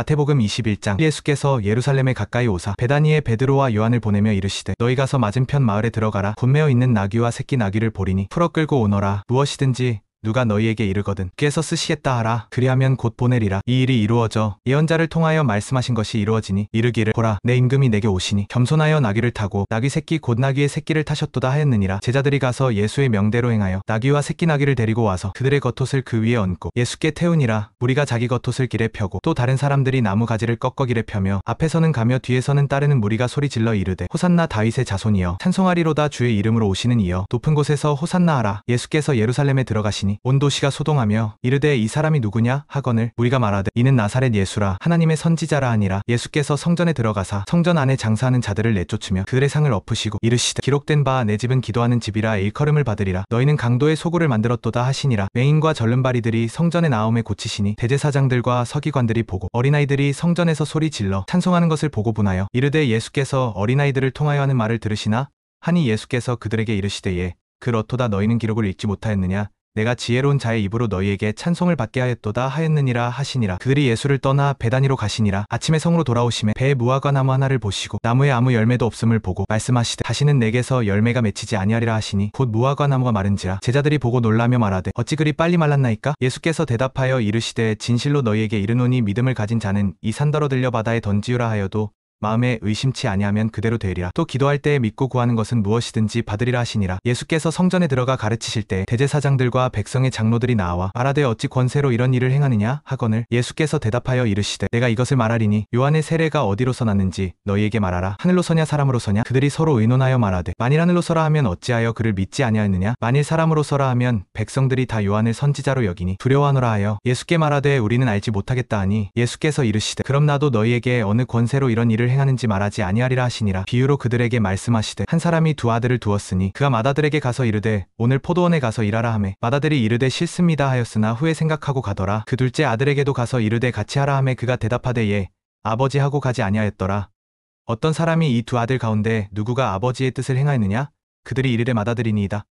마태복음 21장. 예수께서 예루살렘에 가까이 오사 베다니에 베드로와 요한을 보내며 이르시되 너희 가서 맞은편 마을에 들어가라. 곧 메어 있는 나귀와 새끼 나귀를 보리니 풀어 끌고 오너라. 무엇이든지 누가 너희에게 이르거든 주께서 쓰시겠다 하라. 그리하면 곧 보내리라. 이 일이 이루어져 예언자를 통하여 말씀하신 것이 이루어지니 이르기를 보라 내 임금이 내게 오시니 겸손하여 나귀를 타고 나귀 새끼 곧 나귀의 새끼를 타셨도다 하였느니라. 제자들이 가서 예수의 명대로 행하여 나귀와 새끼 나귀를 데리고 와서 그들의 겉옷을 그 위에 얹고 예수께 태우니라. 무리가 자기 겉옷을 길에 펴고 또 다른 사람들이 나무 가지를 꺾어 길에 펴며 앞에서는 가며 뒤에서는 따르는 무리가 소리질러 이르되 호산나 다윗의 자손이여 찬송하리로다. 주의 이름으로 오시는 이여 높은 곳에서 호산나 하라. 예수께서 예루살렘에 들어가시니 온 도시가 소동하며 이르되 이 사람이 누구냐 하거늘 무리가 말하되 이는 나사렛 예수라 하나님의 선지자라 하니라. 예수께서 성전에 들어가사 성전 안에 장사하는 자들을 내쫓으며 그들의 상을 엎으시고 이르시되 기록된 바 내 집은 기도하는 집이라 일컬음을 받으리라. 너희는 강도의 소굴을 만들었도다 하시니라. 맹인과 절름발이들이 성전에 나옴에 고치시니 대제사장들과 서기관들이 보고 어린아이들이 성전에서 소리 질러 찬송하는 것을 보고 분하여 이르되 예수께서 어린아이들을 통하여 하는 말을 들으시나 하니 예수께서 그들에게 이르시되 예 그렇도다. 너희는 기록을 읽지 못하였느냐. 내가 지혜로운 자의 입으로 너희에게 찬송을 받게 하였도다 하였느니라 하시니라. 그들이 예수를 떠나 베다니로 가시니라. 아침에 성으로 돌아오심에 배에 무화과 나무 하나를 보시고 나무에 아무 열매도 없음을 보고 말씀하시되 다시는 내게서 열매가 맺히지 아니하리라 하시니 곧 무화과 나무가 마른지라. 제자들이 보고 놀라며 말하되 어찌 그리 빨리 말랐나이까. 예수께서 대답하여 이르시되 진실로 너희에게 이르노니 믿음을 가진 자는 이 산더러 들려 바다에 던지우라 하여도 마음에 의심치 아니하면 그대로 되리라. 또 기도할 때에 믿고 구하는 것은 무엇이든지 받으리라 하시니라. 예수께서 성전에 들어가 가르치실 때 대제사장들과 백성의 장로들이 나와 말하되 어찌 권세로 이런 일을 행하느냐 하거늘 예수께서 대답하여 이르시되 내가 이것을 말하리니 요한의 세례가 어디로서 났는지 너희에게 말하라. 하늘로서냐 사람으로서냐. 그들이 서로 의논하여 말하되 만일 하늘로서라 하면 어찌하여 그를 믿지 아니하였느냐. 만일 사람으로서라 하면 백성들이 다 요한을 선지자로 여기니 두려워하노라 하여 예수께 말하되 우리는 알지 못하겠다 하니 예수께서 이르시되 그럼 나도 너희에게 어느 권세로 이런 일을 행하는지 말하지 아니하리라 하시니라. 비유로 그들에게 말씀하시되 한 사람이 두 아들을 두었으니 그가 맏아들에게 가서 이르되 오늘 포도원에 가서 일하라 하매 맏아들이 이르되 싫습니다 하였으나 후에 생각하고 가더라. 그 둘째 아들에게도 가서 이르되 같이 하라 하매 그가 대답하되 예 아버지 하고 가지 아니하였더라. 어떤 사람이 이 두 아들 가운데 누구가 아버지의 뜻을 행하였느냐. 그들이 이르되 맏아들이니이다.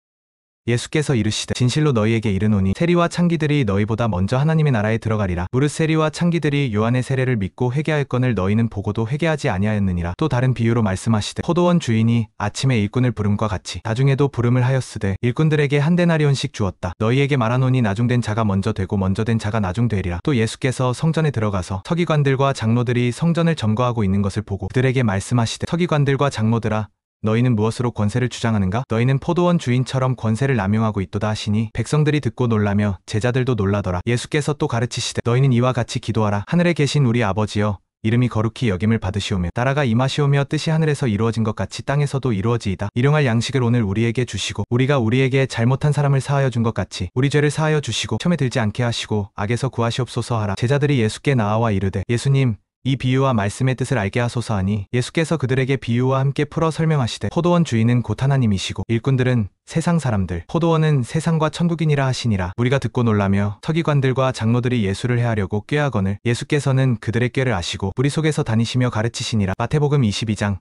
예수께서 이르시되 진실로 너희에게 이르노니 세리와 창기들이 너희보다 먼저 하나님의 나라에 들어가리라. 무릇 세리와 창기들이 요한의 세례를 믿고 회개하였거늘 너희는 보고도 회개하지 아니하였느니라. 또 다른 비유로 말씀하시되 포도원 주인이 아침에 일꾼을 부름과 같이 나중에도 부름을 하였으되 일꾼들에게 한 데나리온씩 주었다. 너희에게 말하노니 나중된 자가 먼저 되고 먼저 된 자가 나중되리라. 또 예수께서 성전에 들어가서 서기관들과 장로들이 성전을 점거하고 있는 것을 보고 그들에게 말씀하시되 서기관들과 장로들아 너희는 무엇으로 권세를 주장하는가. 너희는 포도원 주인처럼 권세를 남용하고 있도다 하시니 백성들이 듣고 놀라며 제자들도 놀라더라. 예수께서 또 가르치시되 너희는 이와 같이 기도하라. 하늘에 계신 우리 아버지여 이름이 거룩히 여김을 받으시오며 나라가 임하시오며 뜻이 하늘에서 이루어진 것 같이 땅에서도 이루어지이다. 일용할 양식을 오늘 우리에게 주시고 우리가 우리에게 잘못한 사람을 사하여 준 것 같이 우리 죄를 사하여 주시고 시험에 들지 않게 하시고 악에서 구하시옵소서 하라. 제자들이 예수께 나와 이르되 예수님 이 비유와 말씀의 뜻을 알게 하소서 하니 예수께서 그들에게 비유와 함께 풀어 설명하시되 포도원 주인은 곧 하나님이시고 일꾼들은 세상 사람들 포도원은 세상과 천국이니라 하시니라. 우리가 듣고 놀라며 서기관들과 장로들이 예수를 해하려고 꾀하거늘 예수께서는 그들의 꾀를 아시고 무리 속에서 다니시며 가르치시니라. 마태복음 22장.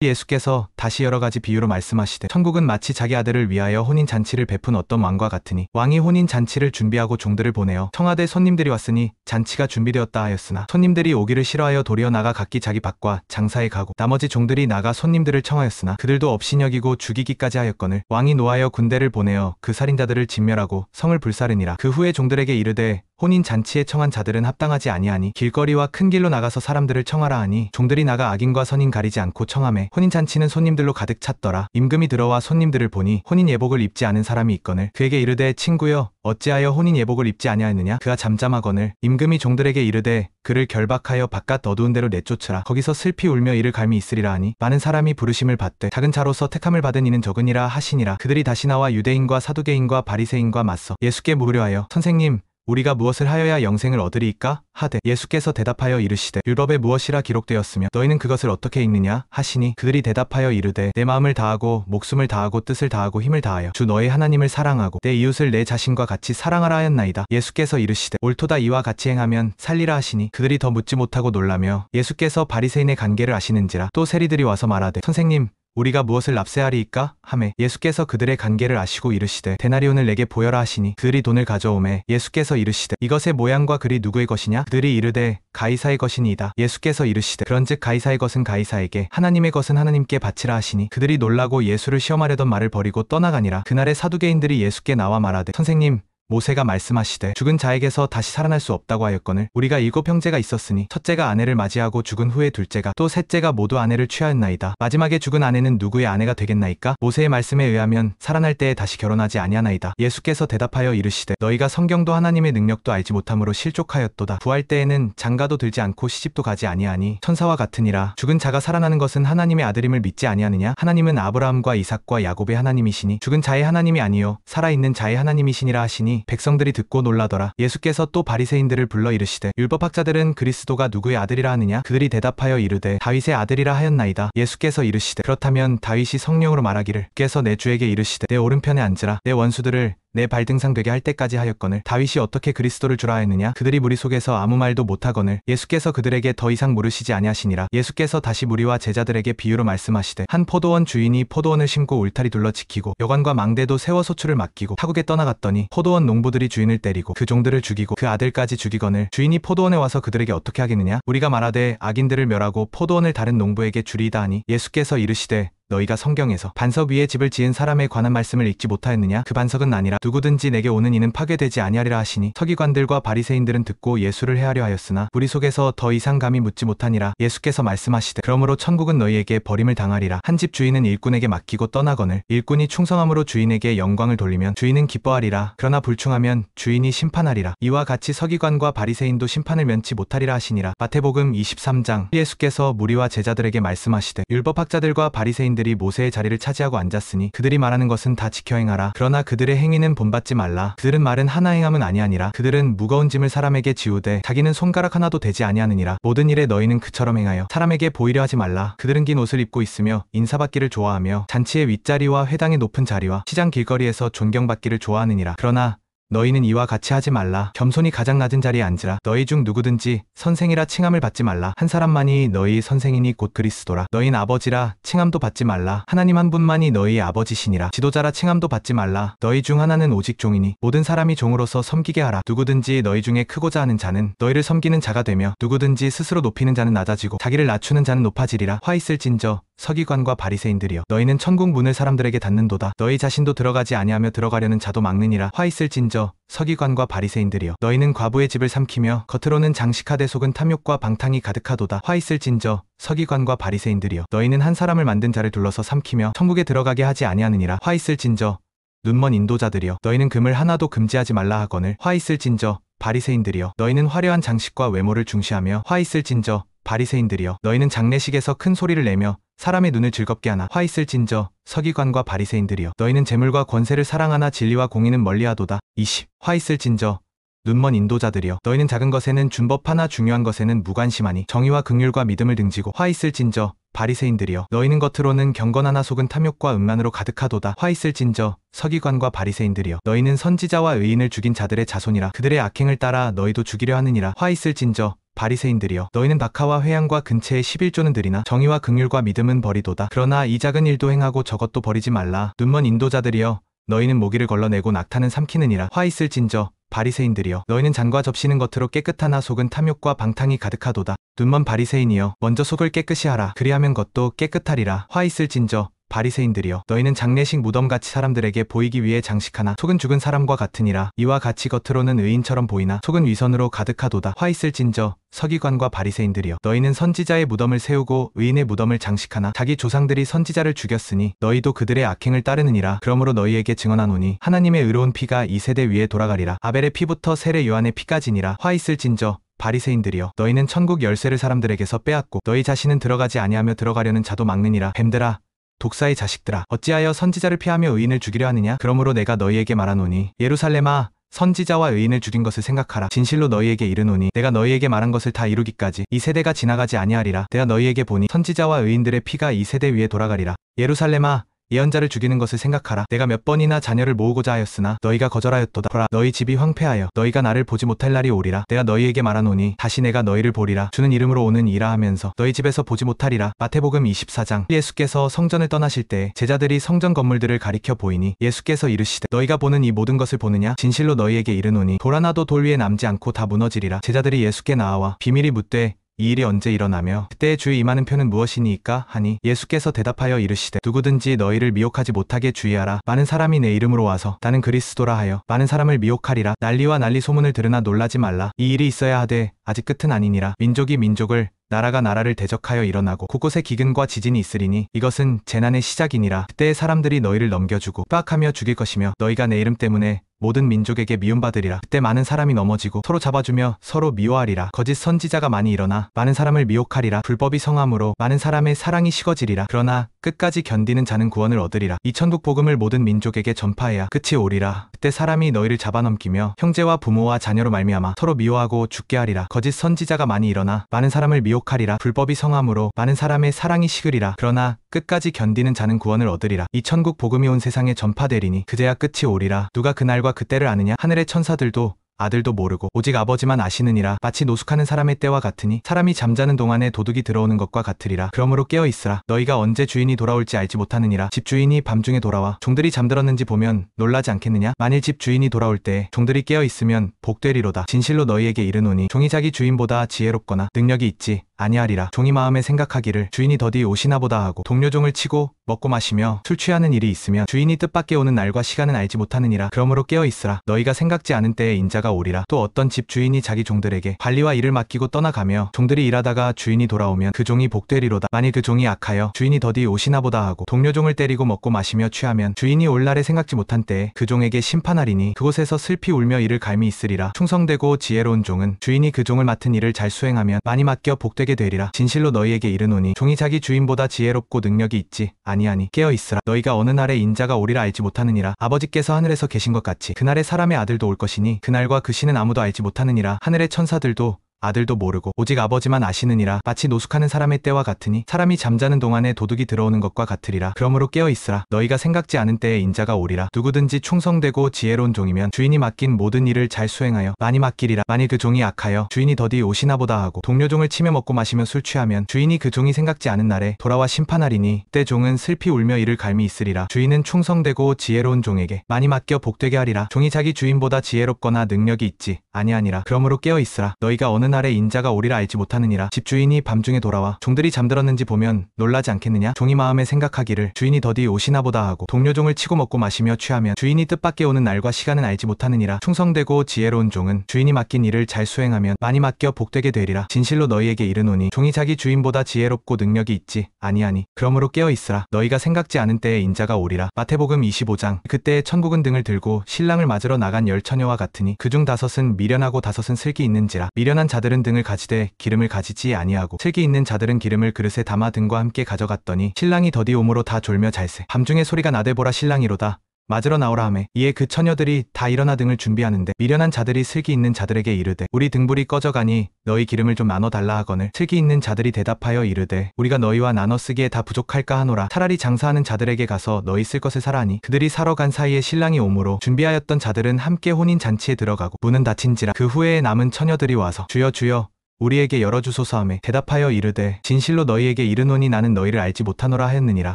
예수께서 다시 여러 가지 비유로 말씀하시되 천국은 마치 자기 아들을 위하여 혼인잔치를 베푼 어떤 왕과 같으니 왕이 혼인잔치를 준비하고 종들을 보내어 청하되 손님들이 왔으니 잔치가 준비되었다 하였으나 손님들이 오기를 싫어하여 도리어 나가 각기 자기 밭과 장사에 가고 나머지 종들이 나가 손님들을 청하였으나 그들도 업신여기고 죽이기까지 하였거늘 왕이 노하여 군대를 보내어 그 살인자들을 진멸하고 성을 불사르니라. 그 후에 종들에게 이르되 혼인잔치에 청한 자들은 합당하지 아니하니 길거리와 큰 길로 나가서 사람들을 청하라 하니 종들이 나가 악인과 선인 가리지 않고 청하매 혼인잔치는 손님들로 가득 찼더라. 임금이 들어와 손님들을 보니 혼인 예복을 입지 않은 사람이 있거늘 그에게 이르되 친구여 어찌하여 혼인 예복을 입지 아니하였느냐. 그가 잠잠하거늘 임금이 종들에게 이르되 그를 결박하여 바깥 어두운 데로 내쫓으라. 거기서 슬피 울며 이를 갈미 있으리라 하니 많은 사람이 부르심을 받되 작은 자로서 택함을 받은 이는 적으니라 하시니라. 그들이 다시 나와 유대인과 사두개인과 바리새인과 맞서 예수께 물으려 하여 선생님 우리가 무엇을 하여야 영생을 얻으리이까 하되 예수께서 대답하여 이르시되 율법에 무엇이라 기록되었으며 너희는 그것을 어떻게 읽느냐 하시니 그들이 대답하여 이르되 내 마음을 다하고 목숨을 다하고 뜻을 다하고 힘을 다하여 주 너의 하나님을 사랑하고 내 이웃을 내 자신과 같이 사랑하라 하였나이다. 예수께서 이르시되 옳도다 이와 같이 행하면 살리라 하시니 그들이 더 묻지 못하고 놀라며 예수께서 바리새인의 관계를 아시는지라. 또 세리들이 와서 말하되 선생님 우리가 무엇을 납세하리이까 하매 예수께서 그들의 간계를 아시고 이르시되 데나리온을 내게 보여라 하시니 그들이 돈을 가져오매 예수께서 이르시되 이것의 모양과 글이 누구의 것이냐 그들이 이르되 가이사의 것이니이다. 예수께서 이르시되 그런즉 가이사의 것은 가이사에게 하나님의 것은 하나님께 바치라 하시니 그들이 놀라고 예수를 시험하려던 말을 버리고 떠나가니라. 그날에 사두개인들이 예수께 나와 말하되 선생님 모세가 말씀하시되 죽은 자에게서 다시 살아날 수 없다고 하였거늘 우리가 7 형제가 있었으니 첫째가 아내를 맞이하고 죽은 후에 둘째가 또 셋째가 모두 아내를 취하였나이다. 마지막에 죽은 아내는 누구의 아내가 되겠나이까? 모세의 말씀에 의하면 살아날 때에 다시 결혼하지 아니하나이다. 예수께서 대답하여 이르시되 너희가 성경도 하나님의 능력도 알지 못함으로 실족하였도다. 부활 때에는 장가도 들지 않고 시집도 가지 아니하니 천사와 같으니라. 죽은 자가 살아나는 것은 하나님의 아들임을 믿지 아니하느냐? 하나님은 아브라함과 이삭과 야곱의 하나님이시니 죽은 자의 하나님이 아니요 살아있는 자의 하나님이시니라 하시니 백성들이 듣고 놀라더라. 예수께서 또 바리새인들을 불러 이르시되 율법학자들은 그리스도가 누구의 아들이라 하느냐? 그들이 대답하여 이르되 다윗의 아들이라 하였나이다. 예수께서 이르시되 그렇다면 다윗이 성령으로 말하기를 주께서 내 주에게 이르시되 내 오른편에 앉으라 내 원수들을 내 발등상 되게 할 때까지 하였거늘 다윗이 어떻게 그리스도를 주라 하였느냐? 그들이 무리 속에서 아무 말도 못하거늘 예수께서 그들에게 더 이상 물으시지 아니하시니라. 예수께서 다시 무리와 제자들에게 비유로 말씀하시되 한 포도원 주인이 포도원을 심고 울타리 둘러 지키고 여관과 망대도 세워 소출을 맡기고 타국에 떠나갔더니 포도원 농부들이 주인을 때리고 그 종들을 죽이고 그 아들까지 죽이거늘 주인이 포도원에 와서 그들에게 어떻게 하겠느냐? 우리가 말하되 악인들을 멸하고 포도원을 다른 농부에게 주리이다 하니 예수께서 이르시되 너희가 성경에서 반석 위에 집을 지은 사람에 관한 말씀을 읽지 못하였느냐? 그 반석은 아니라 누구든지 내게 오는 이는 파괴되지 아니하리라 하시니 서기관들과 바리새인들은 듣고 예수를 해하려 하였으나 무리 속에서 더 이상 감히 묻지 못하니라. 예수께서 말씀하시되 그러므로 천국은 너희에게 버림을 당하리라. 한 집 주인은 일꾼에게 맡기고 떠나거늘 일꾼이 충성함으로 주인에게 영광을 돌리면 주인은 기뻐하리라. 그러나 불충하면 주인이 심판하리라. 이와 같이 서기관과 바리새인도 심판을 면치 못하리라 하시니라. 마태복음 23장. 예수께서 무리와 제자들에게 말씀하시되 율법학자들과 바리새인들 들이 모세의 자리를 차지하고 앉았으니 그들이 말하는 것은 다 지켜 행하라. 그러나 그들의 행위는 본받지 말라. 그들은 말은 하나 행함은 아니하니라. 그들은 무거운 짐을 사람에게 지우되 자기는 손가락 하나도 되지 아니하느니라. 모든 일에 너희는 그처럼 행하여 사람에게 보이려 하지 말라. 그들은 긴 옷을 입고 있으며 인사받기를 좋아하며 잔치의 윗자리와 회당의 높은 자리와 시장 길거리에서 존경받기를 좋아하느니라. 그러나 너희는 이와 같이 하지 말라. 겸손히 가장 낮은 자리에 앉으라. 너희 중 누구든지 선생이라 칭함을 받지 말라. 한 사람만이 너희 선생이니 곧 그리스도라. 너희는 아버지라 칭함도 받지 말라. 하나님 한 분만이 너희의 아버지시니라. 지도자라 칭함도 받지 말라. 너희 중 하나는 오직 종이니 모든 사람이 종으로서 섬기게 하라. 누구든지 너희 중에 크고자 하는 자는 너희를 섬기는 자가 되며 누구든지 스스로 높이는 자는 낮아지고 자기를 낮추는 자는 높아지리라. 화 있을진저 서기관과 바리새인들이여 너희는 천국 문을 사람들에게 닫는도다. 너희 자신도 들어가지 아니하며 들어가려는 자도 막느니라. 화 있을진저 서기관과 바리새인들이여 너희는 과부의 집을 삼키며 겉으로는 장식하되 속은 탐욕과 방탕이 가득하도다. 화 있을진저 서기관과 바리새인들이여 너희는 한 사람을 만든 자를 둘러서 삼키며 천국에 들어가게 하지 아니하느니라. 화 있을진저 눈먼 인도자들이여 너희는 금을 하나도 금지하지 말라 하거늘 화 있을진저 바리새인들이여 너희는 화려한 장식과 외모를 중시하며 화 있을진저 바리새인들이여 너희는 장례식에서 큰 소리를 내며 사람의 눈을 즐겁게 하나 화 있을진저 서기관과 바리새인들이여 너희는 재물과 권세를 사랑하나 진리와 공의는 멀리하도다. 20. 화 있을진저 눈먼 인도자들이여 너희는 작은 것에는 준법하나 중요한 것에는 무관심하니 정의와 긍휼과 믿음을 등지고 화 있을진저 바리새인들이여 너희는 겉으로는 경건하나 속은 탐욕과 음란으로 가득하도다. 화 있을진저 서기관과 바리새인들이여 너희는 선지자와 의인을 죽인 자들의 자손이라. 그들의 악행을 따라 너희도 죽이려 하느니라. 화 있을진저 바리새인들이여 너희는 박하와 회양과 근체에 11조는 드리나 정의와 긍휼과 믿음은 버리도다. 그러나 이 작은 일도 행하고 저것도 버리지 말라. 눈먼 인도자들이여 너희는 모기를 걸러내고 낙타는 삼키느니라. 화 있을진저 바리새인들이여 너희는 잔과 접시는 겉으로 깨끗하나 속은 탐욕과 방탕이 가득하도다. 눈먼 바리새인이여 먼저 속을 깨끗이 하라. 그리하면 겉도 깨끗하리라. 화 있을진저 바리새인들이여 너희는 장례식 무덤같이 사람들에게 보이기 위해 장식하나 속은 죽은 사람과 같으니라. 이와 같이 겉으로는 의인처럼 보이나 속은 위선으로 가득하도다. 화 있을진저 서기관과 바리새인들이여 너희는 선지자의 무덤을 세우고 의인의 무덤을 장식하나 자기 조상들이 선지자를 죽였으니 너희도 그들의 악행을 따르느니라. 그러므로 너희에게 증언하노니 하나님의 의로운 피가 이 세대 위에 돌아가리라. 아벨의 피부터 세례 요한의 피까지니라. 화 있을진저 바리새인들이여 너희는 천국 열쇠를 사람들에게서 빼앗고 너희 자신은 들어가지 아니하며 들어가려는 자도 막느니라. 뱀들아 독사의 자식들아 어찌하여 선지자를 피하며 의인을 죽이려 하느냐? 그러므로 내가 너희에게 말하노니 예루살렘아 선지자와 의인을 죽인 것을 생각하라. 진실로 너희에게 이르노니 내가 너희에게 말한 것을 다 이루기까지 이 세대가 지나가지 아니하리라. 내가 너희에게 보니 선지자와 의인들의 피가 이 세대 위에 돌아가리라. 예루살렘아 예언자를 죽이는 것을 생각하라. 내가 몇 번이나 자녀를 모으고자 하였으나 너희가 거절하였도다. 보라, 너희 집이 황폐하여 너희가 나를 보지 못할 날이 오리라. 내가 너희에게 말하노니 다시 내가 너희를 보리라. 주는 이름으로 오는 이라 하면서 너희 집에서 보지 못하리라. 마태복음 24장. 예수께서 성전을 떠나실 때 제자들이 성전 건물들을 가리켜 보이니 예수께서 이르시되 너희가 보는 이 모든 것을 보느냐? 진실로 너희에게 이르노니 돌 하나도 돌 위에 남지 않고 다 무너지리라. 제자들이 예수께 나와 비밀이 묻되 이 일이 언제 일어나며 그때의 주의 임하는 표는 무엇이니까 하니 예수께서 대답하여 이르시되 누구든지 너희를 미혹하지 못하게 주의하라. 많은 사람이 내 이름으로 와서 나는 그리스도라 하여 많은 사람을 미혹하리라. 난리와 난리 소문을 들으나 놀라지 말라. 이 일이 있어야 하되 아직 끝은 아니니라. 민족이 민족을 나라가 나라를 대적하여 일어나고 곳곳에 기근과 지진이 있으리니 이것은 재난의 시작이니라. 그때의 사람들이 너희를 넘겨주고 핍박하며 죽일 것이며 너희가 내 이름 때문에 모든 민족에게 미움받으리라. 그때 많은 사람이 넘어지고 서로 잡아주며 서로 미워하리라. 거짓 선지자가 많이 일어나 많은 사람을 미혹하리라. 불법이 성함으로 많은 사람의 사랑이 식어지리라. 그러나 끝까지 견디는 자는 구원을 얻으리라. 이 천국 복음을 모든 민족에게 전파해야 끝이 오리라. 그때 사람이 너희를 잡아넘기며 형제와 부모와 자녀로 말미암아 서로 미워하고 죽게 하리라. 거짓 선지자가 많이 일어나 많은 사람을 미혹하리라. 불법이 성함으로 많은 사람의 사랑이 식으리라. 그러나 끝까지 견디는 자는 구원을 얻으리라. 이 천국 복음이 온 세상에 전파되리니 그제야 끝이 오리라. 누가 그날과 그때를 아느냐? 하늘의 천사들도 아들도 모르고 오직 아버지만 아시느니라. 마치 노숙하는 사람의 때와 같으니 사람이 잠자는 동안에 도둑이 들어오는 것과 같으리라. 그러므로 깨어 있으라. 너희가 언제 주인이 돌아올지 알지 못하느니라. 집 주인이 밤중에 돌아와 종들이 잠들었는지 보면 놀라지 않겠느냐? 만일 집 주인이 돌아올 때 종들이 깨어 있으면 복되리로다. 진실로 너희에게 이르노니 종이 자기 주인보다 지혜롭거나 능력이 있지 아니하리라. 종이 마음에 생각하기를 주인이 더디 오시나 보다 하고 동료 종을 치고 먹고 마시며 술 취하는 일이 있으면 주인이 뜻밖에 오는 날과 시간은 알지 못하느니라. 그러므로 깨어 있으라. 너희가 생각지 않은 때에 인자가 오리라. 또 어떤 집 주인이 자기 종들에게 관리와 일을 맡기고 떠나가며 종들이 일하다가 주인이 돌아오면 그 종이 복되리로다. 만일 그 종이 악하여 주인이 더디 오시나 보다 하고 동료 종을 때리고 먹고 마시며 취하면 주인이 올 날에 생각지 못한 때에 그 종에게 심판하리니 그곳에서 슬피 울며 이를 갈미 있으리라. 충성되고 지혜로운 종은 주인이 그 종을 맡은 일을 잘 수행하면 많이 맡겨 복되게 되리라. 진실로 너희에게 이르노니 종이 자기 주인보다 지혜롭고 능력이 있지 아니하니 깨어 있으라. 너희가 어느 날에 인자가 오리라 알지 못하느니라. 아버지께서 하늘에서 계신 것 같이 그날에 사람의 아들도 올 것이니 그날과 그 시는 아무도 알지 못하느니라. 하늘의 천사들도 아들도 모르고 오직 아버지만 아시느니라. 마치 노숙하는 사람의 때와 같으니 사람이 잠자는 동안에 도둑이 들어오는 것과 같으리라. 그러므로 깨어 있으라. 너희가 생각지 않은 때에 인자가 오리라. 누구든지 충성되고 지혜로운 종이면 주인이 맡긴 모든 일을 잘 수행하여 많이 맡기리라. 만일 그 종이 악하여 주인이 더디 오시나 보다 하고 동료 종을 치며 먹고 마시며 술 취하면 주인이 그 종이 생각지 않은 날에 돌아와 심판하리니 그때 종은 슬피 울며 이를 갈미 있으리라. 주인은 충성되고 지혜로운 종에게 많이 맡겨 복되게 하리라. 종이 자기 주인보다 지혜롭거나 능력이 있지 아니하니라. 그러므로 깨어 있으라. 너희가 어느 날에 인자가 오리라 알지 못하느니라. 집주인이 밤중에 돌아와 종들이 잠들었는지 보면 놀라지 않겠느냐? 종이 마음에 생각하기를 주인이 더디 오시나 보다 하고 동료 종을 치고 먹고 마시며 취하면 주인이 뜻밖에 오는 날과 시간은 알지 못하느니라. 충성되고 지혜로운 종은 주인이 맡긴 일을 잘 수행하면 많이 맡겨 복되게 되리라. 진실로 너희에게 이르노니 종이 자기 주인보다 지혜롭고 능력이 있지 아니하니 그러므로 깨어 있으라. 너희가 생각지 않은 때에 인자가 오리라. 마태복음 25장. 그때에 천국은 등을 들고 신랑을 맞으러 나간 10처녀와 같으니 그중 5은 미련하고 5은 슬기 있는지라. 미련한 자들은 등을 가지되 기름을 가지지 아니하고 슬기 있는 자들은 기름을 그릇에 담아 등과 함께 가져갔더니 신랑이 더디 오므로 다 졸며 잘세. 밤중에 소리가 나되 보라 신랑이로다. 맞으러 나오라 하매 이에 그 처녀들이 다 일어나 등을 준비하는데 미련한 자들이 슬기 있는 자들에게 이르되 우리 등불이 꺼져가니 너희 기름을 좀 나눠 달라 하거늘 슬기 있는 자들이 대답하여 이르되 우리가 너희와 나눠 쓰기에 다 부족할까 하노라. 차라리 장사하는 자들에게 가서 너희 쓸 것을 사라 하니 그들이 사러 간 사이에 신랑이 오므로 준비하였던 자들은 함께 혼인 잔치에 들어가고 문은 닫힌지라. 그 후에 남은 처녀들이 와서 주여 주여 우리에게 열어주소서 하매 대답하여 이르되 진실로 너희에게 이르노니 나는 너희를 알지 못하노라 하였느니라.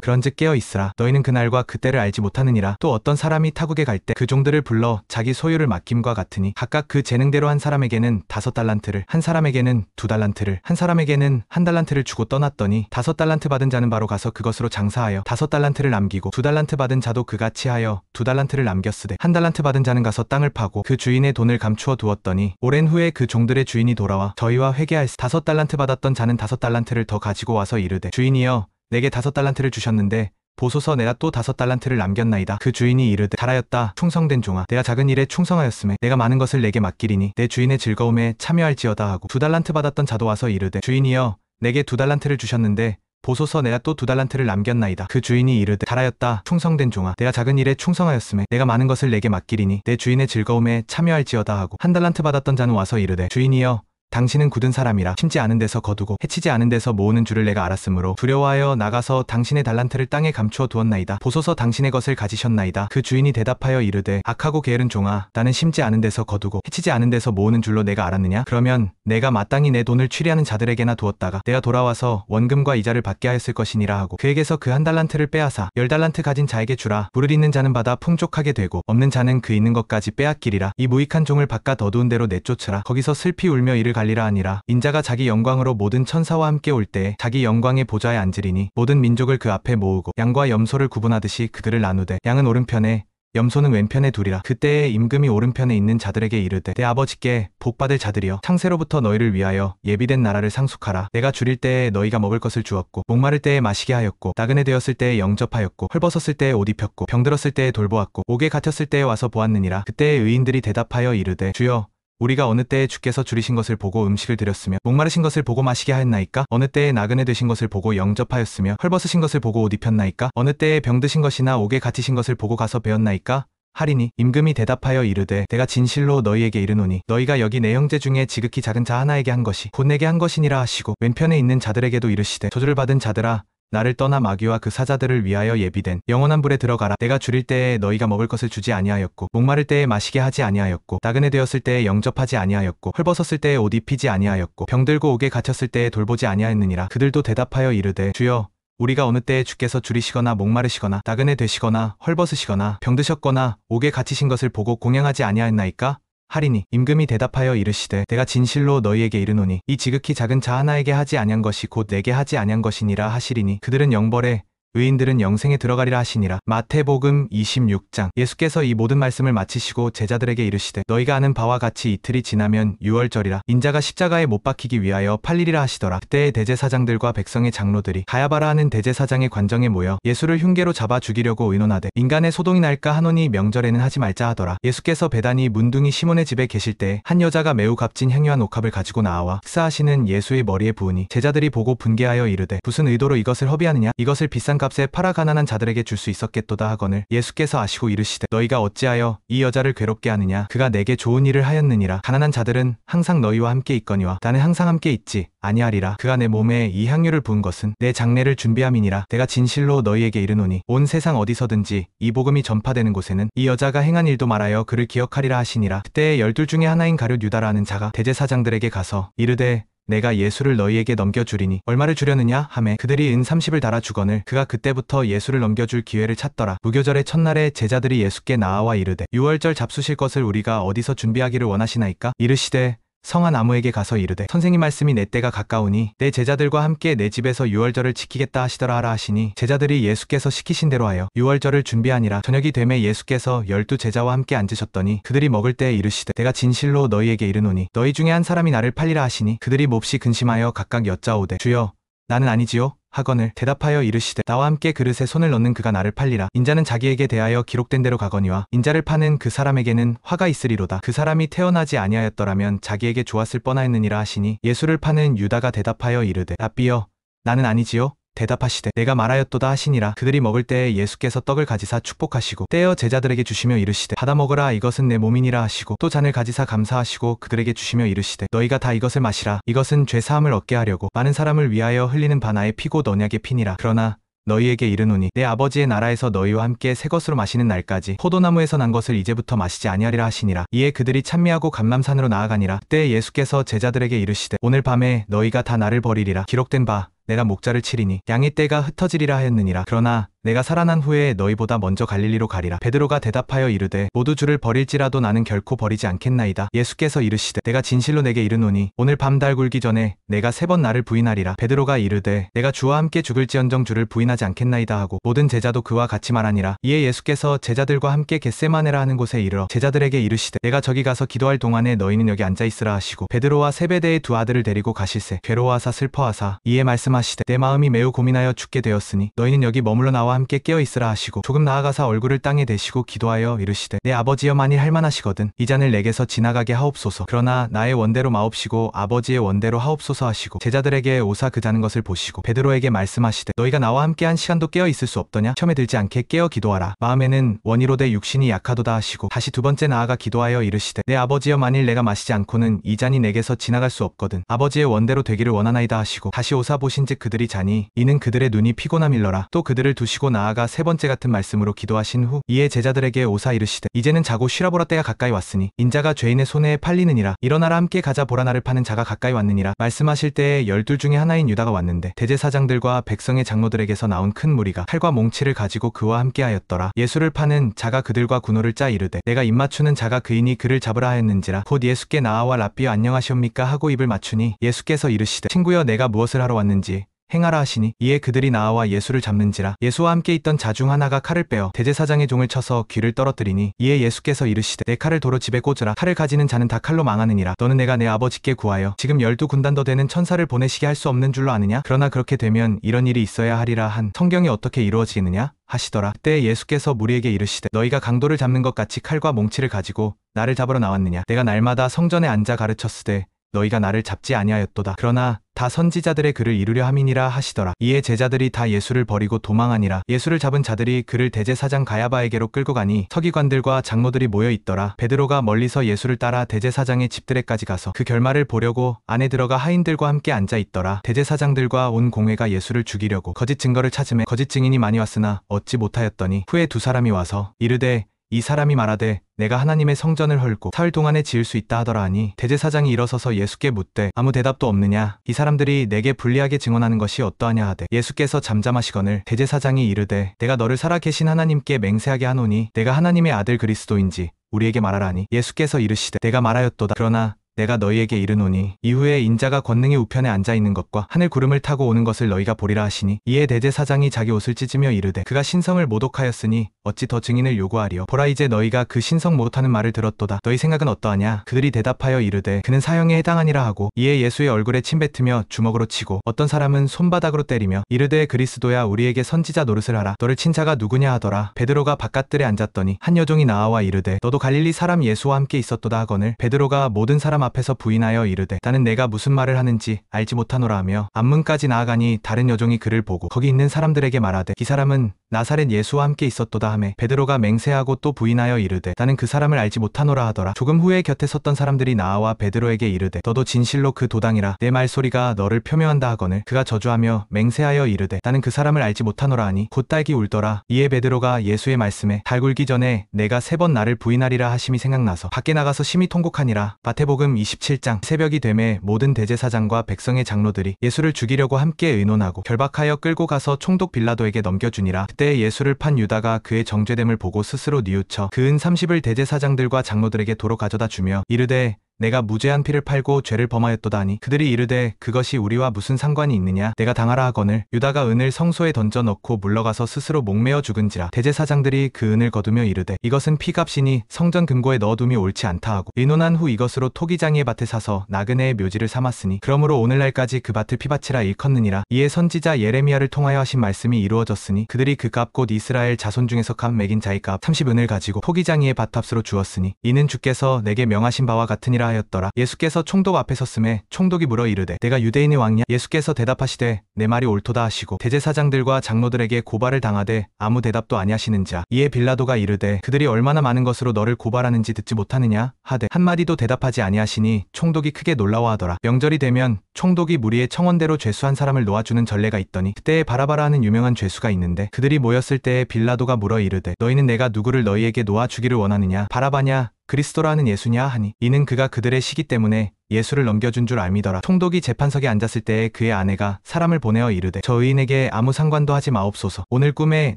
그런즉 깨어 있으라. 너희는 그날과 그때를 알지 못하느니라. 또 어떤 사람이 타국에 갈 때 그 종들을 불러 자기 소유를 맡김과 같으니 각각 그 재능대로 한 사람에게는 5달란트를 한 사람에게는 2달란트를 한 사람에게는 1달란트를 주고 떠났더니 5달란트 받은 자는 바로 가서 그것으로 장사하여 5달란트를 남기고 2달란트 받은 자도 그같이 하여 2달란트를 남겼으되 1달란트 받은 자는 가서 땅을 파고 그 주인의 돈을 감추어 두었더니 오랜 후에 그 종들의 주인이 돌아와 저희와 회개하였으 5달란트 받았던 자는 5달란트를 더 가지고 와서 이르되 주인이여 내게 5달란트를 주셨는데 보소서 내가 또 5달란트를 남겼나이다. 그 주인이 이르되 잘하였다 충성된 종아. 내가 작은 일에 충성하였음에 내가 많은 것을 내게 맡기리니 내 주인의 즐거움에 참여할지어다 하고 2달란트 받았던 자도 와서 이르되 주인이여 내게 2달란트를 주셨는데 보소서 내가 또 2달란트를 남겼나이다. 그 주인이 이르되 잘하였다 충성된 종아. 내가 작은 일에 충성하였음에 내가 많은 것을 내게 맡기리니 내 주인의 즐거움에 참여할지어다 하고 1달란트 받았던 자는 와서 이르되 주인이여 당신은 굳은 사람이라 심지 않은 데서 거두고 해치지 않은 데서 모으는 줄을 내가 알았으므로 두려워하여 나가서 당신의 달란트를 땅에 감추어 두었나이다. 보소서 당신의 것을 가지셨나이다. 그 주인이 대답하여 이르되 악하고 게으른 종아, 나는 심지 않은 데서 거두고 해치지 않은 데서 모으는 줄로 내가 알았느냐? 그러면 내가 마땅히 내 돈을 취리하는 자들에게나 두었다가 내가 돌아와서 원금과 이자를 받게 하였을 것이니라 하고 그에게서 그 한 달란트를 빼앗아 10달란트 가진 자에게 주라. 물을 있는 자는 받아 풍족하게 되고 없는 자는 그 있는 것까지 빼앗기리라. 이 무익한 종을 바깥 어두운 데로 내쫓으라. 거기서 슬피 울며 이를 갈리라 하니라. 인자가 자기 영광으로 모든 천사와 함께 올 때에 자기 영광의 보좌에 앉으리니 모든 민족을 그 앞에 모으고 양과 염소를 구분하듯이 그들을 나누되 양은 오른편에 염소는 왼편에 두리라. 그때에 임금이 오른편에 있는 자들에게 이르되 내 아버지께 복받을 자들이여, 창세로부터 너희를 위하여 예비된 나라를 상속하라. 내가 줄일 때에 너희가 먹을 것을 주었고 목마를 때에 마시게 하였고 나그네 되었을 때에 영접하였고 헐벗었을 때에 옷 입혔고 병들었을 때에 돌보았고 옥에 갇혔을 때에 와서 보았느니라. 그때에 의인들이 대답하여 이르되 주여, 우리가 어느 때에 주께서 줄이신 것을 보고 음식을 드렸으며 목마르신 것을 보고 마시게 하였나이까? 어느 때에 나그네 되신 것을 보고 영접하였으며 헐벗으신 것을 보고 옷 입혔나이까? 어느 때에 병드신 것이나 옥에 갇히신 것을 보고 가서 배웠나이까? 하리니 임금이 대답하여 이르되 내가 진실로 너희에게 이르노니 너희가 여기 내 형제 중에 지극히 작은 자 하나에게 한 것이 곧 내게 한 것이니라 하시고 왼편에 있는 자들에게도 이르시되 저주를 받은 자들아, 나를 떠나 마귀와 그 사자들을 위하여 예비된 영원한 불에 들어가라. 내가 줄일 때에 너희가 먹을 것을 주지 아니하였고 목마를 때에 마시게 하지 아니하였고 나그네 되었을 때에 영접하지 아니하였고 헐벗었을 때에 옷 입히지 아니하였고 병들고 옥에 갇혔을 때에 돌보지 아니하였느니라. 그들도 대답하여 이르되 주여, 우리가 어느 때에 주께서 줄이시거나 목마르시거나 나그네 되시거나 헐벗으시거나 병드셨거나 옥에 갇히신 것을 보고 공양하지 아니하였나이까? 하리니 임금이 대답하여 이르시되 내가 진실로 너희에게 이르노니 이 지극히 작은 자 하나에게 하지 아니한 것이 곧 내게 하지 아니한 것이니라 하시리니 그들은 영벌에 의인들은 영생에 들어가리라 하시니라. 마태복음 26장. 예수께서 이 모든 말씀을 마치시고 제자들에게 이르시되 너희가 아는 바와 같이 이틀이 지나면 유월절이라 인자가 십자가에 못 박히기 위하여 팔리리라 하시더라. 그때의 대제사장들과 백성의 장로들이 가야바라 하는 대제사장의 관정에 모여 예수를 흉계로 잡아 죽이려고 의논하되 인간의 소동이 날까 하노니 명절에는 하지 말자 하더라. 예수께서 베다니 문둥이 시몬의 집에 계실 때에 한 여자가 매우 값진 향유한 옥합을 가지고 나와 식사하시는 예수의 머리에 부으니 제자들이 보고 분개하여 이르되 무슨 의도로 이것을 허비하느냐? 이것을 비싼 값에 팔아 가난한 자들에게 줄 수 있었겠도다 하거늘 예수께서 아시고 이르시되 너희가 어찌하여 이 여자를 괴롭게 하느냐? 그가 내게 좋은 일을 하였느니라. 가난한 자들은 항상 너희와 함께 있거니와 나는 항상 함께 있지 아니하리라. 그가 내 몸에 이 향유를 부은 것은 내 장례를 준비함이니라. 내가 진실로 너희에게 이르노니 온 세상 어디서든지 이 복음이 전파되는 곳에는 이 여자가 행한 일도 말하여 그를 기억하리라 하시니라. 그때에 12 중에 하나인 가룟 유다라 하는 자가 대제사장들에게 가서 이르되 내가 예수를 너희에게 넘겨주리니 얼마를 주려느냐 하매 그들이 은 30을 달아 주거늘 그가 그때부터 예수를 넘겨줄 기회를 찾더라. 무교절의 첫날에 제자들이 예수께 나아와 이르되 유월절 잡수실 것을 우리가 어디서 준비하기를 원하시나이까? 이르시되 성한 아무에게 가서 이르되 선생님 말씀이 내 때가 가까우니 내 제자들과 함께 내 집에서 유월절을 지키겠다 하시더라 하라 하시니 제자들이 예수께서 시키신 대로 하여 유월절을 준비하니라. 저녁이 되매 예수께서 12 제자와 함께 앉으셨더니 그들이 먹을 때에 이르시되 내가 진실로 너희에게 이르노니 너희 중에 한 사람이 나를 팔리라 하시니 그들이 몹시 근심하여 각각 여짜오되 주여, 나는 아니지요 하거늘 대답하여 이르시되 나와 함께 그릇에 손을 넣는 그가 나를 팔리라. 인자는 자기에게 대하여 기록된 대로 가거니와 인자를 파는 그 사람에게는 화가 있으리로다. 그 사람이 태어나지 아니하였더라면 자기에게 좋았을 뻔하였느니라 하시니 예수를 파는 유다가 대답하여 이르되 랍비여, 나는 아니지요 대답하시되 내가 말하였도다 하시니라. 그들이 먹을 때에 예수께서 떡을 가지사 축복하시고 떼어 제자들에게 주시며 이르시되 받아 먹으라, 이것은 내 몸이니라 하시고 또 잔을 가지사 감사하시고 그들에게 주시며 이르시되 너희가 다 이것을 마시라. 이것은 죄 사함을 얻게 하려고 많은 사람을 위하여 흘리는 바 나의 피고 언약의 피니라. 그러나 너희에게 이르노니 내 아버지의 나라에서 너희와 함께 새 것으로 마시는 날까지 포도나무에서 난 것을 이제부터 마시지 아니하리라 하시니라. 이에 그들이 찬미하고 감람산으로 나아가니라. 그때 예수께서 제자들에게 이르시되 오늘 밤에 너희가 다 나를 버리리라. 기록된 바 내가 목자를 치리니 양의 떼가 흩어지리라 하였느니라. 그러나 내가 살아난 후에 너희보다 먼저 갈릴리로 가리라. 베드로가 대답하여 이르되 모두 주를 버릴지라도 나는 결코 버리지 않겠나이다. 예수께서 이르시되 내가 진실로 내게 이르노니 오늘 밤 달 굴기 전에 내가 3번 나를 부인하리라. 베드로가 이르되 내가 주와 함께 죽을지언정 주를 부인하지 않겠나이다 하고 모든 제자도 그와 같이 말하니라. 이에 예수께서 제자들과 함께 겟세마네라 하는 곳에 이르러 제자들에게 이르시되 내가 저기 가서 기도할 동안에 너희는 여기 앉아있으라 하시고 베드로와 세베대의 2 아들을 데리고 가실새 괴로워하사 슬퍼하사 이에 말씀하시되 내 마음이 매우 고민하여 죽게 되었으니 너희는 여기 머물러 나와 함께 깨어 있으라 하시고 조금 나아가사 얼굴을 땅에 대시고 기도하여 이르시되 내 아버지여 만일 할만하시거든 이 잔을 내게서 지나가게 하옵소서. 그러나 나의 원대로 마옵시고 아버지의 원대로 하옵소서 하시고 제자들에게 오사 그 자는 것을 보시고 베드로에게 말씀하시되 너희가 나와 함께 한 시간도 깨어 있을 수 없더냐? 시험에 들지 않게 깨어 기도하라. 마음에는 원이로되 육신이 약하도다 하시고 다시 두 번째 나아가 기도하여 이르시되 내 아버지여 만일 내가 마시지 않고는 이 잔이 내게서 지나갈 수 없거든 아버지의 원대로 되기를 원하나이다 하시고 다시 오사 보신즉 그들이 자니 이는 그들의 눈이 피곤함일러라. 또 그들을 두시고 나아가 세 번째 같은 말씀으로 기도하신 후 이에 제자들에게 오사 이르시되 이제는 자고 쉬라보라. 때가 가까이 왔으니 인자가 죄인의 손에 팔리느니라. 일어나라 함께 가자. 보라 나를 파는 자가 가까이 왔느니라. 말씀하실 때에 12 중에 하나인 유다가 왔는데 대제사장들과 백성의 장로들에게서 나온 큰 무리가 칼과 몽치를 가지고 그와 함께하였더라. 예수를 파는 자가 그들과 군호를 짜 이르되 내가 입맞추는 자가 그이니 그를 잡으라 하였는지라. 곧 예수께 나와 랍비여 안녕하시옵니까 하고 입을 맞추니 예수께서 이르시되 친구여 내가 무엇을 하러 왔는지 행하라 하시니 이에 그들이 나와 예수를 잡는지라. 예수와 함께 있던 자 중 하나가 칼을 빼어 대제사장의 종을 쳐서 귀를 떨어뜨리니 이에 예수께서 이르시되 내 칼을 도로 집에 꽂으라. 칼을 가지는 자는 다 칼로 망하느니라. 너는 내가 내 아버지께 구하여 지금 12군단 더 되는 천사를 보내시게 할 수 없는 줄로 아느냐? 그러나 그렇게 되면 이런 일이 있어야 하리라 한 성경이 어떻게 이루어지느냐? 하시더라. 그때 예수께서 무리에게 이르시되 너희가 강도를 잡는 것 같이 칼과 몽치를 가지고 나를 잡으러 나왔느냐? 내가 날마다 성전에 앉아 가르쳤으되 너희가 나를 잡지 아니하였도다. 그러나 다 선지자들의 글을 이루려 함이니라 하시더라. 이에 제자들이 다 예수를 버리고 도망하니라. 예수를 잡은 자들이 그를 대제사장 가야바에게로 끌고 가니 서기관들과 장로들이 모여 있더라. 베드로가 멀리서 예수를 따라 대제사장의 집들에까지 가서 그 결말을 보려고 안에 들어가 하인들과 함께 앉아 있더라. 대제사장들과 온 공회가 예수를 죽이려고 거짓 증거를 찾으매 거짓 증인이 많이 왔으나 얻지 못하였더니 후에 두 사람이 와서 이르되 이 사람이 말하되 내가 하나님의 성전을 헐고 사흘 동안에 지을 수 있다 하더라 하니 대제사장이 일어서서 예수께 묻되 아무 대답도 없느냐? 이 사람들이 내게 불리하게 증언하는 것이 어떠하냐 하되 예수께서 잠잠하시거늘 대제사장이 이르되 내가 너를 살아계신 하나님께 맹세하게 하노니 내가 하나님의 아들 그리스도인지 우리에게 말하라니 예수께서 이르시되 내가 말하였도다. 그러나 내가 너희에게 이르노니 이후에 인자가 권능의 우편에 앉아있는 것과 하늘 구름을 타고 오는 것을 너희가 보리라 하시니 이에 대제사장이 자기 옷을 찢으며 이르되 그가 신성을 모독하였으니 어찌 더 증인을 요구하리요? 보라 이제 너희가 그 신성 모독하는 말을 들었도다. 너희 생각은 어떠하냐? 그들이 대답하여 이르되 그는 사형에 해당하니라 하고 이에 예수의 얼굴에 침 뱉으며 주먹으로 치고 어떤 사람은 손바닥으로 때리며 이르되 그리스도야 우리에게 선지자 노릇을 하라. 너를 친 자가 누구냐 하더라. 베드로가 바깥들에 앉았더니 한 여종이 나와 이르되 너도 갈릴리 사람 예수와 함께 있었도다 하거늘 베드로가 모든 사람 앞에서 부인하여 이르되 나는 내가 무슨 말을 하는지 알지 못하노라 하며 앞문까지 나아가니 다른 여종이 그를 보고 거기 있는 사람들에게 말하되 이 사람은 나사렛 예수와 함께 있었도다 하매 베드로가 맹세하고 또 부인하여 이르되 나는 그 사람을 알지 못하노라 하더라. 조금 후에 곁에 섰던 사람들이 나와 베드로에게 이르되 너도 진실로 그 도당이라 내 말소리가 너를 표명한다 하거늘 그가 저주하며 맹세하여 이르되 나는 그 사람을 알지 못하노라 하니 곧 딸기 울더라. 이에 베드로가 예수의 말씀에 달 굴기 전에 내가 3번 나를 부인하리라 하심이 생각나서 밖에 나가서 심히 통곡하니라. 마태복음 27장 새벽이 되매 모든 대제사장과 백성의 장로들이 예수를 죽이려고 함께 의논하고 결박하여 끌고 가서 총독 빌라도에게 넘겨주니라. 그때 예수를 판 유다가 그의 정죄됨을 보고 스스로 뉘우쳐 그 은 30을 대제사장들과 장로들에게 도로 가져다 주며 이르되 내가 무죄한 피를 팔고 죄를 범하였도다 하니 그들이 이르되 그것이 우리와 무슨 상관이 있느냐? 내가 당하라 하거늘 유다가 은을 성소에 던져 넣고 물러가서 스스로 목매어 죽은지라. 대제사장들이 그 은을 거두며 이르되 이것은 피값이니 성전 금고에 넣어둠이 옳지 않다 하고 의논한 후 이것으로 토기장이의 밭에 사서 나그네의 묘지를 삼았으니 그러므로 오늘날까지 그 밭을 피밭이라 일컫느니라. 이에 선지자 예레미야를 통하여 하신 말씀이 이루어졌으니 그들이 그 값 곧 이스라엘 자손 중에서 값 매긴 자의 값 30은을 가지고 토기장이의 밭값으로 주었으니 이는 주께서 내게 명하신 바와 같으니라 하였더라. 예수께서 총독 앞에 섰음에 총독이 물어 이르되 내가 유대인의 왕이냐? 예수께서 대답하시되 내 말이 옳도다 하시고 대제사장들과 장로들에게 고발을 당하되 아무 대답도 아니하시는지라. 이에 빌라도가 이르되 그들이 얼마나 많은 것으로 너를 고발하는지 듣지 못하느냐 하되 한마디도 대답하지 아니하시니 총독이 크게 놀라워하더라. 명절이 되면 총독이 무리의 청원대로 죄수한 사람을 놓아주는 전례가 있더니 그때에 바라바라 하는 유명한 죄수가 있는데 그들이 모였을 때에 빌라도가 물어 이르되 너희는 내가 누구를 너희에게 놓아주기를 원하느냐? 바라바냐? 그리스도라는 예수냐 하니 이는 그가 그들의 시기 때문에 예수를 넘겨준 줄 알미더라. 총독이 재판석에 앉았을 때에 그의 아내가 사람을 보내어 이르되 저 의인에게 아무 상관도 하지 마옵소서. 오늘 꿈에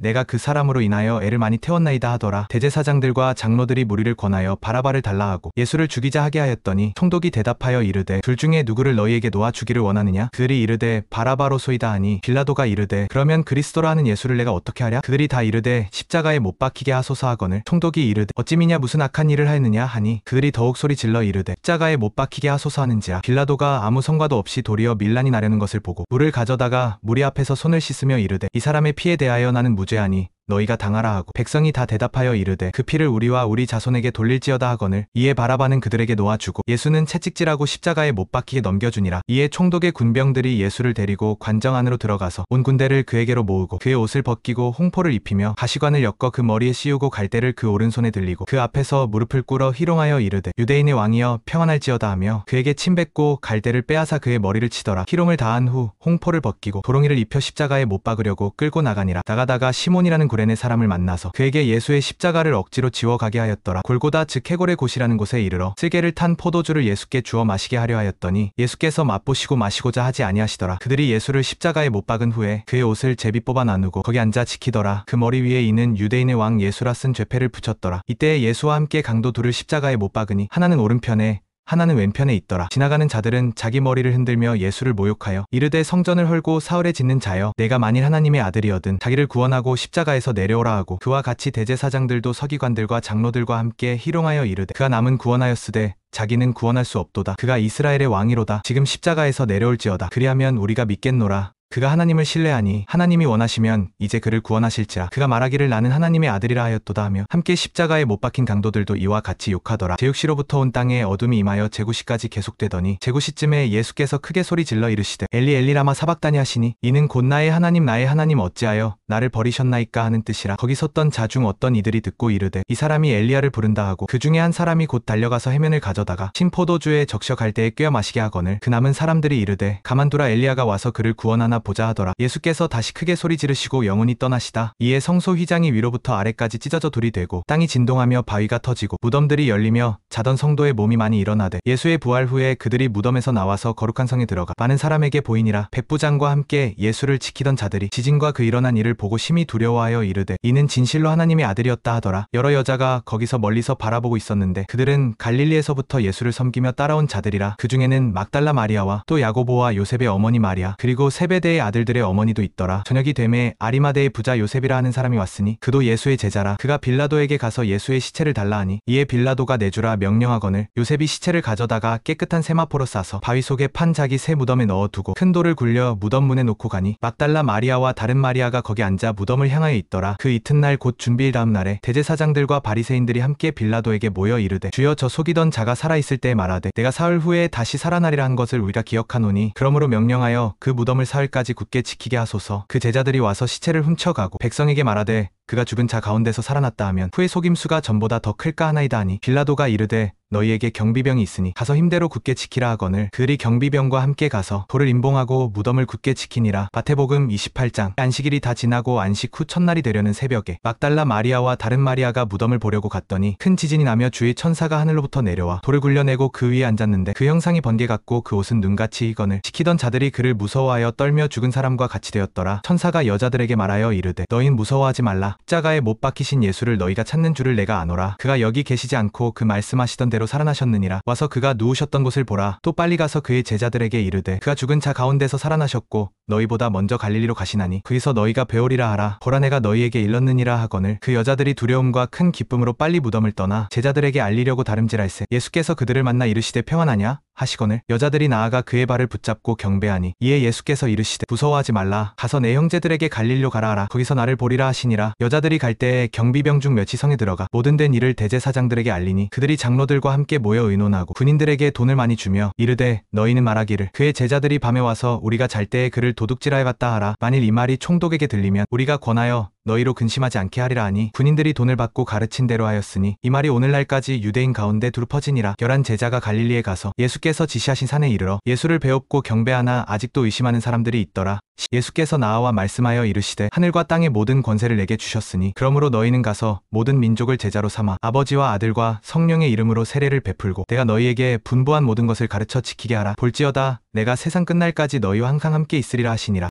내가 그 사람으로 인하여 애를 많이 태웠나이다 하더라. 대제사장들과 장로들이 무리를 권하여 바라바를 달라 하고 예수를 죽이자 하게 하였더니 총독이 대답하여 이르되 둘 중에 누구를 너희에게 놓아주기를 원하느냐? 그들이 이르되 바라바로소이다 하니 빌라도가 이르되 그러면 그리스도라 하는 예수를 내가 어떻게 하랴? 그들이 다 이르되 십자가에 못 박히게 하소서 하거늘 총독이 이르되 어찌미냐 무슨 악한 일을 하였느냐 하니 그들이 더욱 소리 질러 이르되 십자가에 못 박히게 하소서 일어나소서 하는지라. 빌라도가 아무 성과도 없이 도리어 밀란이 나려는 것을 보고 물을 가져다가 무리 앞에서 손을 씻으며 이르되 이 사람의 피에 대하여 나는 무죄하니 너희가 당하라 하고 백성이 다 대답하여 이르되 그 피를 우리와 우리 자손에게 돌릴지어다 하거늘 이에 바라바는 그들에게 놓아주고 예수는 채찍질하고 십자가에 못 박히게 넘겨주니라. 이에 총독의 군병들이 예수를 데리고 관정 안으로 들어가서 온 군대를 그에게로 모으고 그의 옷을 벗기고 홍포를 입히며 가시관을 엮어 그 머리에 씌우고 갈대를 그 오른손에 들리고 그 앞에서 무릎을 꿇어 희롱하여 이르되 유대인의 왕이여 평안할지어다 하며 그에게 침뱉고 갈대를 빼앗아 그의 머리를 치더라. 희롱을 다한 후 홍포를 벗기고 도롱이를 입혀 십자가에 못 박으려고 끌고 나가니라. 나가다가 시몬이라는 구레네 사람을 만나서 그에게 예수의 십자가를 억지로 지워 가게 하였더라. 골고다 즉 해골의 곳이라는 곳에 이르러 쓸개를 탄 포도주를 예수께 주어 마시게 하려 하였더니 예수께서 맛보시고 마시고자 하지 아니하시더라. 그들이 예수를 십자가에 못 박은 후에 그의 옷을 제비 뽑아 나누고 거기 앉아 지키더라. 그 머리 위에 이는 유대인의 왕 예수라 쓴 죄패를 붙였더라. 이때 예수와 함께 강도 둘을 십자가에 못 박으니 하나는 오른편에 하나는 왼편에 있더라. 지나가는 자들은 자기 머리를 흔들며 예수를 모욕하여 이르되 성전을 헐고 사흘에 짓는 자여 내가 만일 하나님의 아들이어든 자기를 구원하고 십자가에서 내려오라 하고 그와 같이 대제사장들도 서기관들과 장로들과 함께 희롱하여 이르되 그가 남은 구원하였으되 자기는 구원할 수 없도다. 그가 이스라엘의 왕이로다. 지금 십자가에서 내려올지어다. 그리하면 우리가 믿겠노라. 그가 하나님을 신뢰하니 하나님이 원하시면 이제 그를 구원하실지라. 그가 말하기를 나는 하나님의 아들이라 하였도다 하며 함께 십자가에 못 박힌 강도들도 이와 같이 욕하더라. 제육시로부터 온 땅에 어둠이 임하여 제구시까지 계속되더니 제구시쯤에 예수께서 크게 소리 질러 이르시되 엘리 엘리 라마 사박다니 하시니 이는 곧 나의 하나님 어찌하여 나를 버리셨나이까 하는 뜻이라. 거기 섰던 자 중 어떤 이들이 듣고 이르되 이 사람이 엘리야를 부른다 하고 그 중에 한 사람이 곧 달려가서 해면을 가져다가 신 포도주에 적셔 갈대에 꿰어 마시게 하거늘 그 남은 사람들이 이르되 가만두라 엘리야가 와서 그를 구원하나 보자 하더라. 예수께서 다시 크게 소리 지르시고 영원히 떠나시다. 이에 성소 휘장이 위로부터 아래까지 찢어져 둘이 되고 땅이 진동하며 바위가 터지고 무덤들이 열리며 자던 성도의 몸이 많이 일어나되 예수의 부활 후에 그들이 무덤에서 나와서 거룩한 성에 들어가 많은 사람에게 보이니라. 백부장과 함께 예수를 지키던 자들이 지진과 그 일어난 일을 보고 심히 두려워하여 이르되 이는 진실로 하나님의 아들이었다 하더라. 여러 여자가 거기서 멀리서 바라보고 있었는데 그들은 갈릴리에서부터 예수를 섬기며 따라온 자들이라. 그 중에는 막달라 마리아와 또 야고보와 요셉의 어머니 마리아 그리고 세베대의 아들들의 어머니도 있더라. 저녁이 되매 아리마대의 부자 요셉이라 하는 사람이 왔으니 그도 예수의 제자라. 그가 빌라도에게 가서 예수의 시체를 달라 하니 이에 빌라도가 내주라 명령하거늘 요셉이 시체를 가져다가 깨끗한 세마포로 싸서 바위 속에 판 자기 새 무덤에 넣어두고 큰 돌을 굴려 무덤 문에 놓고 가니 막달라 마리아와 다른 마리아가 거기 앉아 무덤을 향하여 있더라. 그 이튿날 곧 준비일 다음 날에 대제사장들과 바리새인들이 함께 빌라도에게 모여 이르되 주여 저 속이던 자가 살아있을 때에 말하되 내가 사흘 후에 다시 살아나리라 한 것을 우리가 기억하노니 그러므로 명령하여 그 무덤을 사흘까지 굳게 지키게 하소서. 그 제자들이 와서 시체를 훔쳐가고 백성에게 말하되 그가 죽은 자 가운데서 살아났다 하면 후의 속임수가 전보다 더 클까 하나이다 하니 빌라도가 이르되 너희에게 경비병이 있으니 가서 힘대로 굳게 지키라 하거늘 그들이 경비병과 함께 가서 돌을 임봉하고 무덤을 굳게 지키니라. 마태복음 28장. 안식일이 다 지나고 안식 후 첫날이 되려는 새벽에 막달라 마리아와 다른 마리아가 무덤을 보려고 갔더니 큰 지진이 나며 주의 천사가 하늘로부터 내려와 돌을 굴려내고 그 위에 앉았는데 그 형상이 번개 같고 그 옷은 눈같이 희거늘 지키던 자들이 그를 무서워하여 떨며 죽은 사람과 같이 되었더라. 천사가 여자들에게 말하여 이르되 너희는 무서워하지 말라. 십자가에 못 박히신 예수를 너희가 찾는 줄을 내가 아노라. 그가 여기 계시지 않고 그 말씀하시던 대로 살아나셨느니라. 와서 그가 누우셨던 곳을 보라. 또 빨리 가서 그의 제자들에게 이르되 그가 죽은 자 가운데서 살아나셨고 너희보다 먼저 갈릴리로 가시나니 거기서 너희가 배우리라 하라. 보라 내가 너희에게 일렀느니라 하거늘 그 여자들이 두려움과 큰 기쁨으로 빨리 무덤을 떠나 제자들에게 알리려고 다름질할세 예수께서 그들을 만나 이르시되 평안하냐 하시거늘 여자들이 나아가 그의 발을 붙잡고 경배하니 이에 예수께서 이르시되 무서워하지 말라. 가서 내 형제들에게 갈릴리로 가라 하라. 거기서 나를 보리라 하시니라. 여자들이 갈 때에 경비병 중 몇이 성에 들어가 모든 된 일을 대제사장들에게 알리니 그들이 장로들과 함께 모여 의논하고 군인들에게 돈을 많이 주며 이르되 너희는 말하기를 그의 제자들이 밤에 와서 우리가 잘 때에 그를 도둑질하여 갔다 하라. 만일 이 말이 총독에게 들리면 우리가 권하여 너희로 근심하지 않게 하리라 하니 군인들이 돈을 받고 가르친 대로 하였으니 이 말이 오늘날까지 유대인 가운데 두루 퍼지니라. 11 제자가 갈릴리에 가서 예수께서 지시하신 산에 이르러 예수를 배웁고 경배하나 아직도 의심하는 사람들이 있더라. 예수께서 나와 말씀하여 이르시되 하늘과 땅의 모든 권세를 내게 주셨으니 그러므로 너희는 가서 모든 민족을 제자로 삼아 아버지와 아들과 성령의 이름으로 세례를 베풀고 내가 너희에게 분부한 모든 것을 가르쳐 지키게 하라. 볼지어다 내가 세상 끝날까지 너희와 항상 함께 있으리라 하시니라.